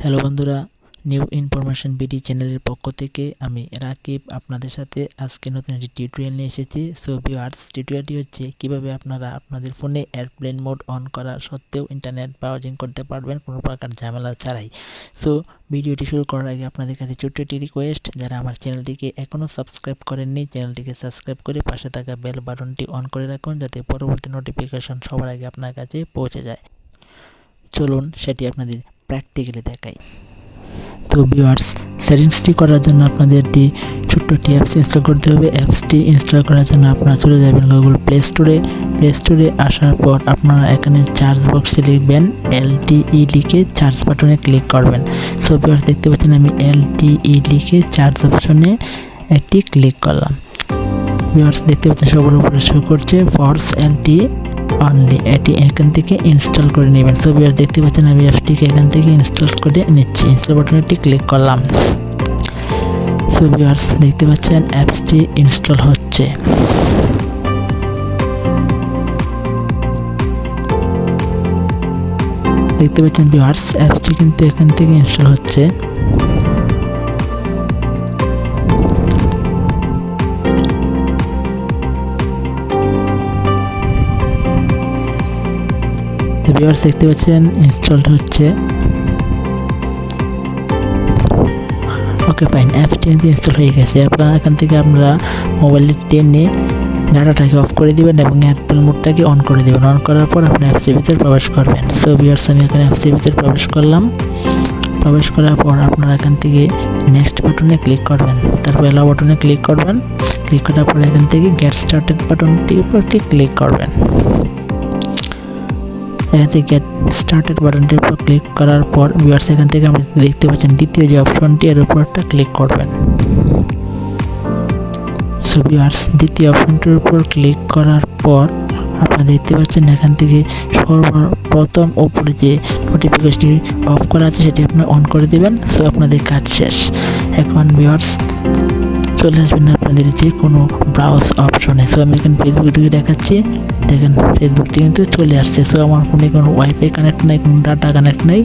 Hello বন্ধুরা, new information BD চ্যানেলের পক্ষ থেকে আমি রাকিব আপনাদের সাথে আজকে নতুন একটি টিউটোরিয়াল নিয়ে এসেছি। সো ভিউয়ার্স, টিউটোরিয়ালটি হচ্ছে কিভাবে আপনারা আপনাদের ফোনে এয়ারপ্লেন মোড অন করা সত্ত্বেও ইন্টারনেট ব্রাউজিং করতে পারবেন কোনো প্রকার ঝামেলা ছাড়াই। সো ভিডিওটি শুরু করার আগে আপনাদের কাছে ছোট্ট একটি রিকোয়েস্ট, যারা আমার চ্যানেলটিকে এখনও সাবস্ক্রাইব করেননি চ্যানেলটিকে সাবস্ক্রাইব করে পাশে থাকা বেল বাটনটি অন করে রাখুন, যাতে পরবর্তী নোটিফিকেশন সবার আগে আপনার কাছে পৌঁছে যায়। চলুন সেটি আপনাদের প্র্যাকটিক্যালি দেখাই। তো ভিউয়ার্স, সেটিংসটি করার জন্য আপনাদের একটি ছোট্ট একটি অ্যাপস ইনস্টল করতে হবে। অ্যাপসটি ইনস্টল করার জন্য আপনারা চলে যাবেন গুগল প্লে স্টোরে আসার পর আপনারা এখানে সার্চ বক্সে লিখবেন LTE লিখে সার্চ বাটনে ক্লিক করবেন। সো ভিউয়ার্স, দেখতে পাচ্ছেন আমি LTE লিখে সার্চ অপশনে একটি ক্লিক করলাম। ভিউয়ার্স, দেখতে পাচ্ছেন সবার উপরে শো করছে ফরস LTE অনলি, এটি এখান থেকে ইনস্টল করে নেবেন। সো ভিউয়ার্স, দেখতে পাচ্ছেন আমি অ্যাপসটিকে এখান থেকে ইনস্টল করে নিচ্ছি। ইনস্টল বাটনটি ক্লিক করলাম। সো ভিউয়ার্স, দেখতে পাচ্ছেন অ্যাপসটি ইনস্টল হচ্ছে। দেখতে পাচ্ছেন ভিউয়ার্স, অ্যাপসটি কিন্তু এখান থেকে ইনস্টল হচ্ছে। ভিউয়ার্স, দেখতে পাচ্ছেন ইনস্টল হচ্ছে। ওকে ফাইন, অ্যাপসটি ইনস্টল হয়ে গেছে। আপনারা এখান থেকে আপনারা মোবাইলে টেনে ডাটাটাকে অফ করে দিবেন এবং এয়ারপ্লেন মোডটাকে অন করে দেবেন। অন করার পর আপনি অ্যাপসের ভিতরে প্রবেশ করবেন। সো ভিউয়ার্স, আমি এখানে অ্যাপসের ভিতরে প্রবেশ করলাম। প্রবেশ করার পর আপনারা এখান থেকে নেক্সট বাটনে ক্লিক করবেন, তারপর এলাও বাটনে ক্লিক করবেন। ক্লিক করার পর এখান থেকে গেট স্টার্টেড বাটনটির উপর ক্লিক করবেন। এখান থেকে গেট স্টার্টেড বাটনটির উপর ক্লিক করার পর ভিউয়ার্স, এখান থেকে আপনি দেখতে পাচ্ছেন দ্বিতীয় যে অপশনটি এর উপর ক্লিক করবেন। সো ভিউয়ার্স, দ্বিতীয় অপশনটির উপর ক্লিক করার পর আপনারা দেখতে পাচ্ছেন এখান থেকে সর্বপ্রথম উপরে যে নোটিফিকেশনটি অফ করা আছে সেটি আপনারা অন করে দেবেন। সো আপনাদের কাজ শেষ। এখন ভিউয়ার্স, চলে আসবেন আপনাদের যে কোনো ব্রাউজ অপশনে। সো আমি এখানে ফেসবুকটিকে দেখাচ্ছি। দেখেন ফেসবুকটি কিন্তু চলে আসছে। সো আমার ফোনে কোনো ওয়াইফাই কানেক্ট নাই, কোনো ডাটা কানেক্ট নাই।